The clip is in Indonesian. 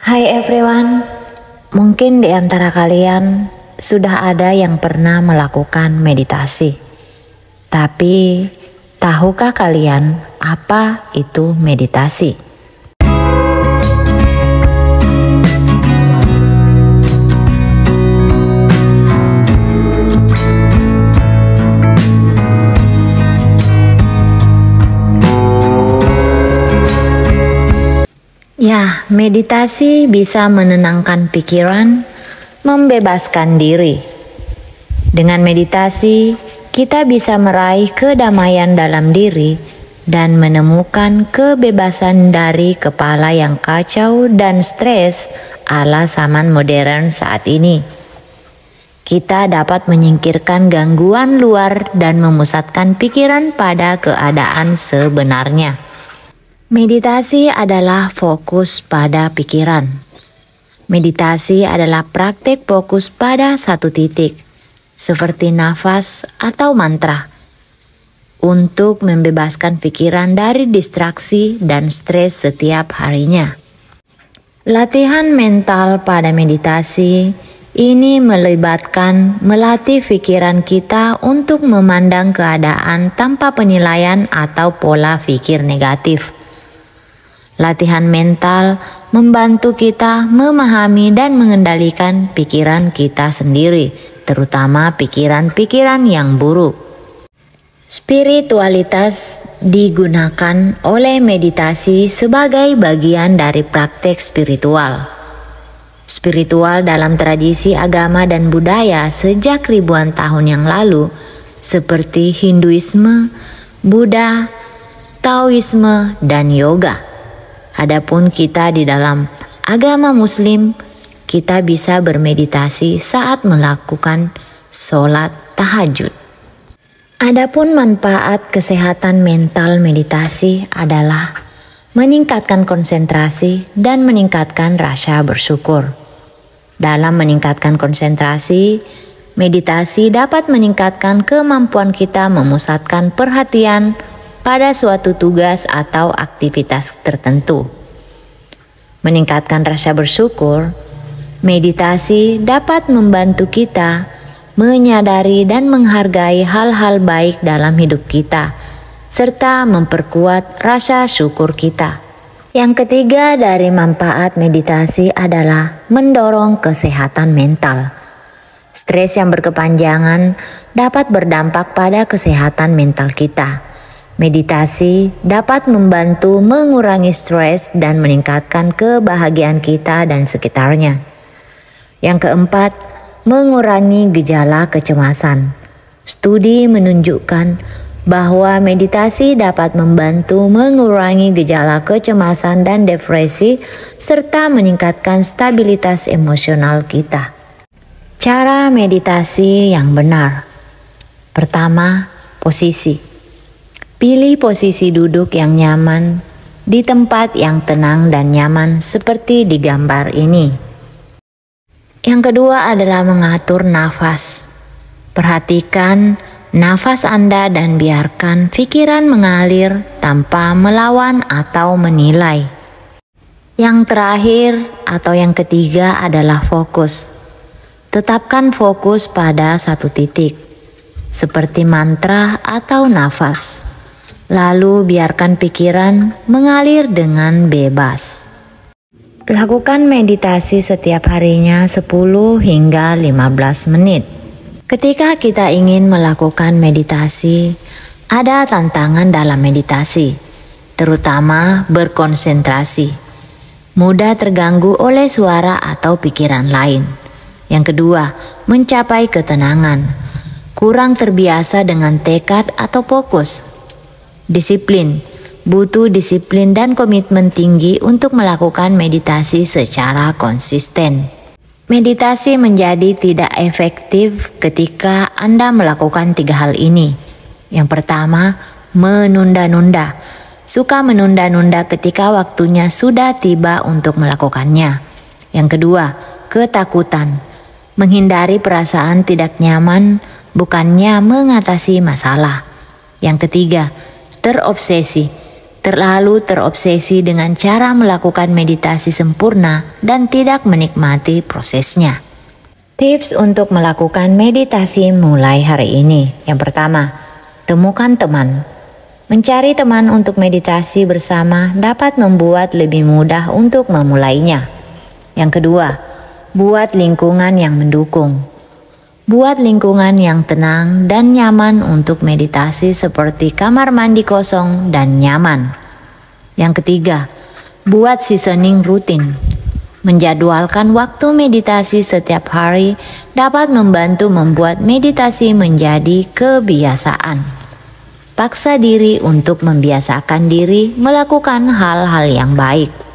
Hai everyone, mungkin di antara kalian sudah ada yang pernah melakukan meditasi. Tapi, tahukah kalian apa itu meditasi? Ya, meditasi bisa menenangkan pikiran, membebaskan diri. Dengan meditasi, kita bisa meraih kedamaian dalam diri dan menemukan kebebasan dari kepala yang kacau dan stres ala zaman modern saat ini. Kita dapat menyingkirkan gangguan luar dan memusatkan pikiran pada keadaan sebenarnya. Meditasi adalah fokus pada pikiran. Meditasi adalah praktek fokus pada satu titik, seperti nafas atau mantra, untuk membebaskan pikiran dari distraksi dan stres setiap harinya. Latihan mental pada meditasi ini melibatkan melatih pikiran kita untuk memandang keadaan tanpa penilaian atau pola pikir negatif. Latihan mental membantu kita memahami dan mengendalikan pikiran kita sendiri, terutama pikiran-pikiran yang buruk. Spiritualitas digunakan oleh meditasi sebagai bagian dari praktek spiritual. Spiritual dalam tradisi agama dan budaya sejak ribuan tahun yang lalu, seperti Hinduisme, Buddha, Taoisme, dan yoga. Adapun kita di dalam agama Muslim, kita bisa bermeditasi saat melakukan sholat tahajud. Adapun manfaat kesehatan mental meditasi adalah meningkatkan konsentrasi dan meningkatkan rasa bersyukur. Dalam meningkatkan konsentrasi, meditasi dapat meningkatkan kemampuan kita memusatkan perhatian pada suatu tugas atau aktivitas tertentu. Meningkatkan rasa bersyukur, meditasi dapat membantu kita menyadari dan menghargai hal-hal baik dalam hidup kita, serta memperkuat rasa syukur kita. Yang ketiga dari manfaat meditasi adalah mendorong kesehatan mental. Stres yang berkepanjangan dapat berdampak pada kesehatan mental kita. Meditasi dapat membantu mengurangi stres dan meningkatkan kebahagiaan kita dan sekitarnya. Yang keempat, mengurangi gejala kecemasan. Studi menunjukkan bahwa meditasi dapat membantu mengurangi gejala kecemasan dan depresi serta meningkatkan stabilitas emosional kita. Cara meditasi yang benar. Pertama, posisi. Pilih posisi duduk yang nyaman di tempat yang tenang dan nyaman seperti di gambar ini. Yang kedua adalah mengatur nafas. Perhatikan nafas Anda dan biarkan pikiran mengalir tanpa melawan atau menilai. Yang terakhir atau yang ketiga adalah fokus. Tetapkan fokus pada satu titik, seperti mantra atau nafas. Lalu biarkan pikiran mengalir dengan bebas. Lakukan meditasi setiap harinya 10 hingga 15 menit. Ketika kita ingin melakukan meditasi, ada tantangan dalam meditasi, terutama berkonsentrasi. Mudah terganggu oleh suara atau pikiran lain. Yang kedua, mencapai ketenangan. Kurang terbiasa dengan tekad atau fokus. Disiplin, butuh disiplin dan komitmen tinggi untuk melakukan meditasi secara konsisten. Meditasi menjadi tidak efektif ketika Anda melakukan 3 hal ini. Yang pertama, menunda-nunda. Suka menunda-nunda ketika waktunya sudah tiba untuk melakukannya. Yang kedua, ketakutan. Menghindari perasaan tidak nyaman, bukannya mengatasi masalah. Yang ketiga, terobsesi, terlalu terobsesi dengan cara melakukan meditasi sempurna dan tidak menikmati prosesnya. Tips untuk melakukan meditasi mulai hari ini. Yang pertama, temukan teman. Mencari teman untuk meditasi bersama dapat membuat lebih mudah untuk memulainya. Yang kedua, buat lingkungan yang mendukung. Buat lingkungan yang tenang dan nyaman untuk meditasi seperti kamar mandi kosong dan nyaman. Yang ketiga, buat seasoning rutin. Menjadwalkan waktu meditasi setiap hari dapat membantu membuat meditasi menjadi kebiasaan. Paksa diri untuk membiasakan diri melakukan hal-hal yang baik.